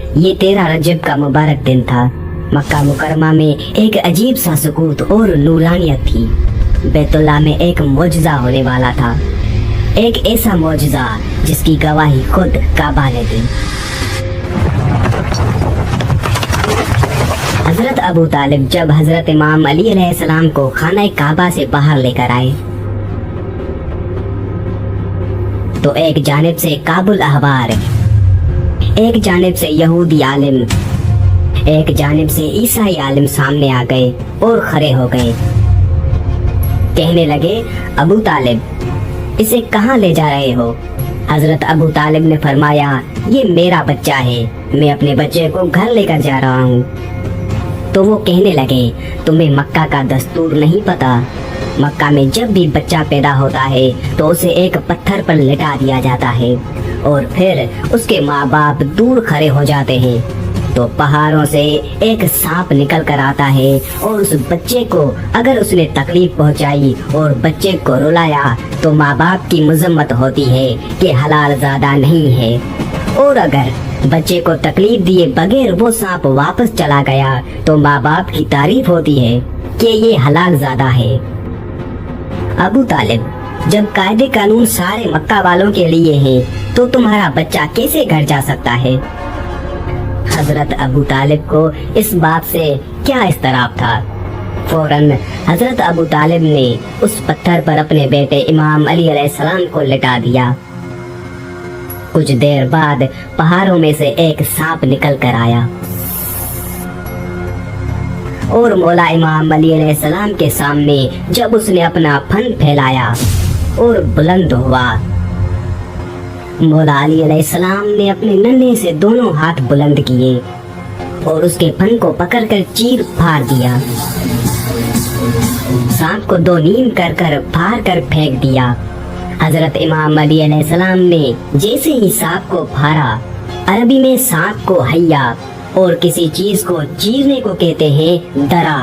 ये 13 रजब का मुबारक दिन था। मक्का मुकरमा में एक अजीब सा सुकूत और नूरानियत थी। बैतुल्लाह में एक मौजज़ा होने वाला था, एक ऐसा मौजज़ा जिसकी गवाही खुद काबा ने दी। हजरत अबू तालिब जब हजरत इमाम अली अलैहिस्सलाम को खाना काबा से बाहर लेकर आए तो एक जानिब से काबुल अहबार, एक जानिब से यहूदी आलिम, एक जानिब से ईसाई आलिम सामने आ गए और खड़े हो गए। कहने लगे, अबू तालिब, इसे कहाँ ले जा रहे हो? हजरत अबू तालिब ने फरमाया, ये मेरा बच्चा है, मैं अपने बच्चे को घर लेकर जा रहा हूँ। तो वो कहने लगे, तुम्हें मक्का का दस्तूर नहीं पता? मक्का में जब भी बच्चा पैदा होता है तो उसे एक पत्थर पर लिटा दिया जाता है और फिर उसके माँ बाप दूर खड़े हो जाते हैं तो पहाड़ों से एक सांप निकल कर आता है और उस बच्चे को अगर उसने तकलीफ पहुंचाई और बच्चे को रुलाया तो माँ बाप की मजम्मत होती है कि हलाल ज़ादा नहीं है, और अगर बच्चे को तकलीफ दिए बगैर वो सांप वापस चला गया तो माँ बाप की तारीफ होती है कि ये हलाल ज़ादा है। अबू तालिब, जब कायदे कानून सारे मक्का वालों के लिए हैं तो तुम्हारा बच्चा कैसे घर जा सकता है? हजरत अबू तालिब को इस बात से क्या इस्तराब था। फौरन हजरत अबू तालिब ने उस पत्थर पर अपने बेटे इमाम अली अलैहिस्सलाम को लिटा दिया। कुछ देर बाद पहाड़ों में से एक सांप निकल कर आया और मौला इमाम अली अलैहिस्सलाम के सामने जब उसने अपना फन फैलाया और बुलंद हुआ, मौला अली अलैहिस्सलाम ने अपने नन्हे से दोनों हाथ बुलंद किए और उसके फन को पकड़कर चीर फाड़ दिया। सांप को दो नीम कर कर फाड़ कर फेंक दिया। हजरत इमाम अली अलैहिस्सलाम ने जैसे ही सांप को फाड़ा, अरबी में सांप को हैया और किसी चीज को चीरने को कहते हैं दरा,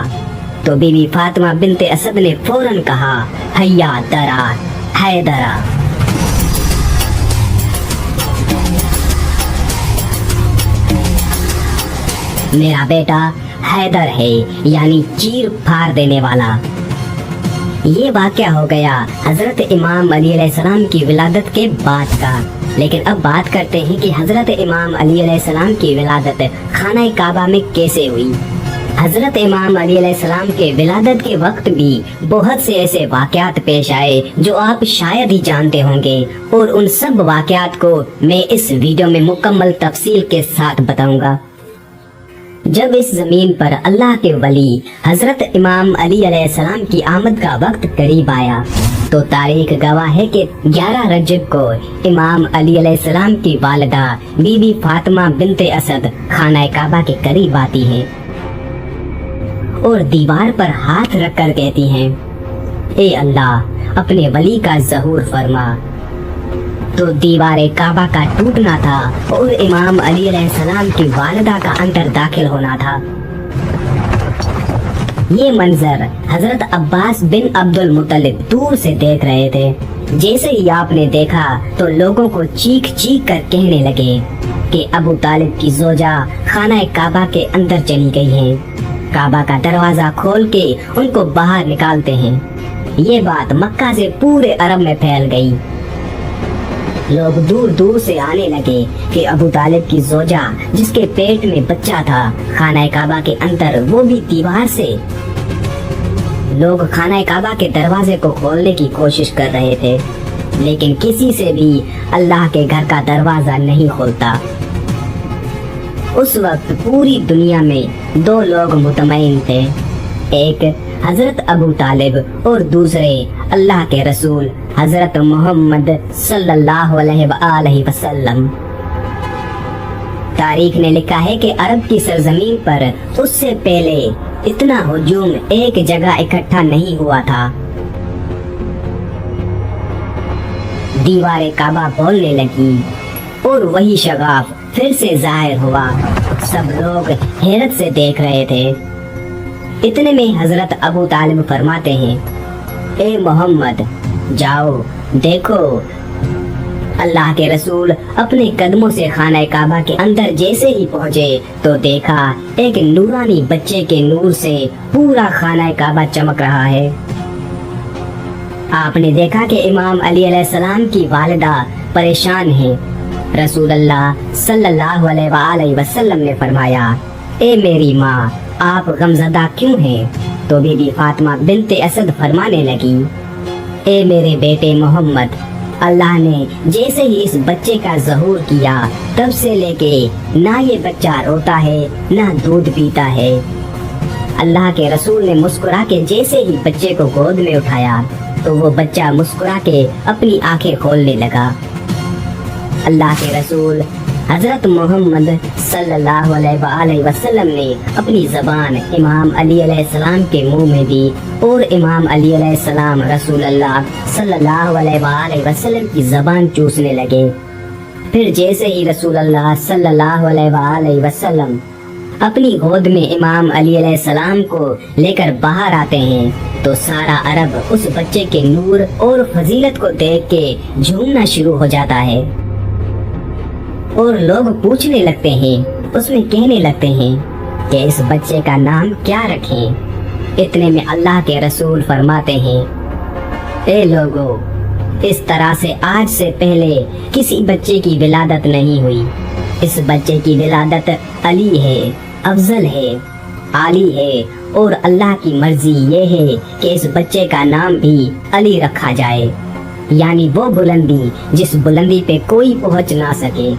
तो बीबी फातिमा बिनते असद ने फौरन कहा, हैया दरा, है दरा। मेरा बेटा हैदर है, यानी चीर फाड़ देने वाला। ये वाक़या हो गया हजरत इमाम अली अलैहिस्सलाम की विलादत के बाद का। लेकिन अब बात करते हैं कि हजरत इमाम अली अलैहिस्सलाम की विलादत खाना काबा में कैसे हुई। हजरत इमाम अली अलैहिस्सलाम के विलादत के वक्त भी बहुत से ऐसे वाक़यात पेश आए जो आप शायद ही जानते होंगे, और उन सब वाक़यात को मैं इस वीडियो में मुकम्मल तफसील के साथ बताऊंगा। जब इस जमीन पर अल्लाह के वली हजरत इमाम अली अलैहिस्सलाम की आमद का वक्त करीब आया तो तारीख गवाह है कि 11 रजब को इमाम अली अलैहिस्सलाम की वालिदा बीबी फातिमा बिनते असद खाना काबा के करीब आती हैं और दीवार पर हाथ रखकर कहती हैं, ए अल्लाह, अपने वली का ज़हूर फरमा। तो दीवारे काबा का टूटना था और इमाम अली अलैहिस्सलाम की वालिदा का अंदर दाखिल होना था। ये मंजर हजरत अब्बास बिन अब्दुल मुत्तलिब दूर से देख रहे थे। जैसे ही आपने देखा तो लोगों को चीख चीख कर कहने लगे कि अबू तालिब की जोजा खाना काबा के अंदर चली गई हैं। काबा का दरवाजा खोल के उनको बाहर निकालते हैं। ये बात मक्का से पूरे अरब में फैल गई। लोग दूर दूर से आने लगे कि अबू तालिब की जोजा जिसके पेट में बच्चा था खाना काबा के अंदर, वो भी दीवार से। लोग खाना काबा के दरवाजे को खोलने की कोशिश कर रहे थे लेकिन किसी से भी अल्लाह के घर का दरवाजा नहीं खुलता। उस वक्त पूरी दुनिया में 2 लोग मुतमईन थे, एक हजरत अबू तालिब और दूसरे अल्लाह के रसूल हजरत मोहम्मद सल्लल्लाहु अलैहि वसल्लम। तारीख ने लिखा है कि अरब की सरजमीन पर उससे पहले इतना हुजूम एक जगह इकट्ठा नहीं हुआ था। दीवारे काबा बोलने लगी और वही शगाफ फिर से जाहिर हुआ। सब लोग हैरत से देख रहे थे। इतने में हजरत अबू तालिब फरमाते हैं, ए मोहम्मद, जाओ देखो अल्लाह के रसूल अपने कदमों से खाना काबा के अंदर जैसे ही पहुँचे तो देखा एक नूरानी बच्चे के नूर से पूरा खाना काबा चमक रहा है। आपने देखा कि इमाम अली अलैहिस्सलाम की वालिदा परेशान है। रसूल अल्लाह सल्लल्लाहु अलैहि वसल्लम ने फरमाया, ए मेरी माँ, आप गमज़दा क्यों हैं? तो बीबी फातिमा बिन्ते असद फरमाने लगी, ए मेरे बेटे मोहम्मद, अल्लाह ने जैसे ही इस बच्चे का ज़हूर किया तब से लेके ना ये बच्चा रोता है ना दूध पीता है। अल्लाह के रसूल ने मुस्कुरा के जैसे ही बच्चे को गोद में उठाया तो वो बच्चा मुस्कुरा के अपनी आंखें खोलने लगा। अल्लाह के रसूल हजरत मोहम्मद सल्लल्लाहु अलैहि वसल्लम ने अपनी ज़बान इमाम अली अलैहिस्सलाम के मुंह में दी और इमाम अली अलैहिस्सलाम रसूल अल्लाह सल्लल्लाहु अलैहि वसल्लम की ज़बान चूसने लगे। फिर जैसे ही रसूल अल्लाह सल्लल्लाहु अलैहि वसल्लम अपनी गोद में इमाम अली अलैहिस्सलाम को लेकर बाहर आते हैं तो सारा अरब उस बच्चे के नूर और फजीलत को देख के झूमना शुरू हो जाता है और लोग पूछने लगते हैं, उसमें कहने लगते हैं कि इस बच्चे का नाम क्या रखें। इतने में अल्लाह के रसूल फरमाते हैं, ए लोगों, इस तरह से आज से पहले किसी बच्चे की विलादत नहीं हुई। इस बच्चे की विलादत अली है, अफजल है, आली है और अल्लाह की मर्जी ये है कि इस बच्चे का नाम भी अली रखा जाए, यानी वो बुलंदी जिस बुलंदी पे कोई पहुंच ना सके।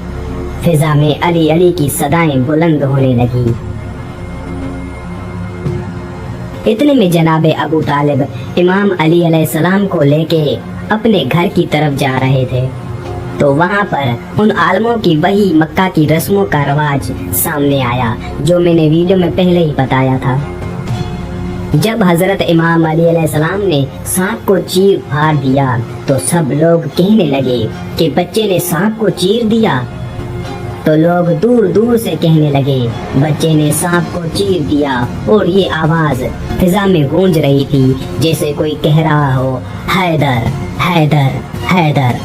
फिजा में अली अली की सदाएं बुलंद होने लगी। इतने में जनाबे अबू तालिब इमाम अली अलैहिस्सलाम को लेके अपने घर की तरफ जा रहे थे तो वहाँ पर उन आलमों की वही मक्का की रस्मों का रवाज सामने आया जो मैंने वीडियो में पहले ही बताया था। जब हजरत इमाम अली अलैहिस्सलाम ने सांप को चीर फाड़ दिया तो सब लोग कहने लगे कि बच्चे ने सांप को चीर दिया। तो लोग दूर दूर से कहने लगे, बच्चे ने सांप को चीर दिया, और ये आवाज फिजा में गूंज रही थी जैसे कोई कह रहा हो, हैदर हैदर हैदर।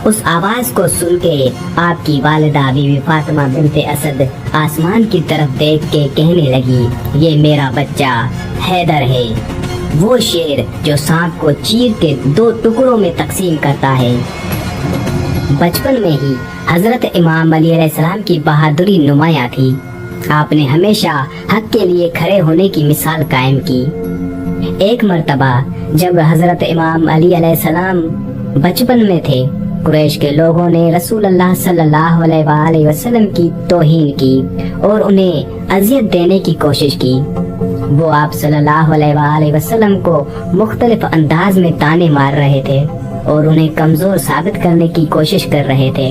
उस आवाज को सुन के आपकी वालिदा बीवी फातिमा बिन्ते असद आसमान की तरफ देख के कहने लगी, ये मेरा बच्चा हैदर है, वो शेर जो सांप को चीर के 2 टुकड़ों में तकसीम करता है। बचपन में ही हजरत इमाम अली अलैहिस्सलाम की बहादुरी नुमाया थी। आपने हमेशा हक के लिए खड़े होने की मिसाल कायम की। एक मर्तबा जब हजरत इमाम अली अलैहिस्सलाम बचपन में थे, कुरैश के लोगों ने रसूल अल्लाह सल्लल्लाहु अलैहि वसल्लम की तौहीन की और उन्हें अजियत देने की कोशिश की। वो आप सल्लल्लाहु अलैहि वसल्लम को मुख्तलिफ अंदाज में ताने मार रहे थे और उन्हें कमजोर साबित करने की कोशिश कर रहे थे।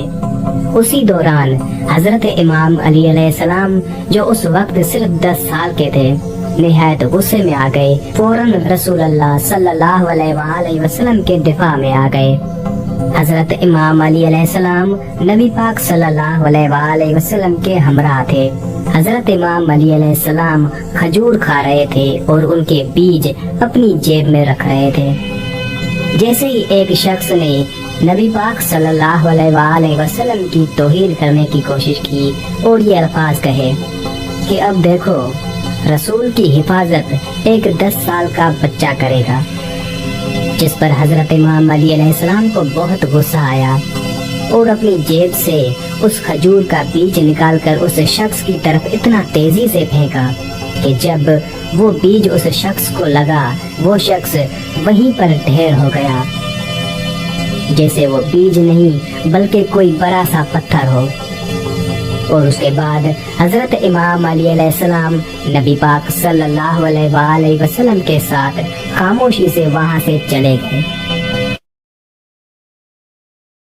उसी दौरान हजरत इमाम अली अलैहिस्सलाम जो उस वक्त सिर्फ 10 साल के थे, निहायत गुस्से में आ गए। फौरन रसूल अल्लाह सल्लल्लाहु अलैहि वसल्लम के दिफा में आ गए। हजरत इमाम अली अलैहिस्सलाम नबी पाक सल्लल्लाहु अलैहि वसल्लम के हमरा थे। हजरत इमाम अली अलैहिस्सलाम खजूर खा रहे थे और उनके बीज अपनी जेब में रख रहे थे। जैसे ही एक शख्स ने नबी पाक सल्लल्लाहु अलैहि वसल्लम की तौहीन करने की कोशिश की और ये अल्फाज कहे कि अब देखो, रसूल की हिफाजत एक 10 साल का बच्चा करेगा, जिस पर हजरत इमाम अली अलैहिस्सलाम को बहुत गुस्सा आया और अपनी जेब से उस खजूर का बीज निकालकर उस शख्स की तरफ इतना तेजी से फेंका कि जब वो बीज उस शख्स को लगा, वो शख्स वहीं पर ढेर हो गया, जैसे वो बीज नहीं बल्कि कोई बड़ा सा पत्थर हो। और उसके बाद हजरत इमाम अली अलैहिस्सलाम नबी पाक सल्लल्लाहु अलैहि वसल्लम के साथ खामोशी से वहां से चले गए।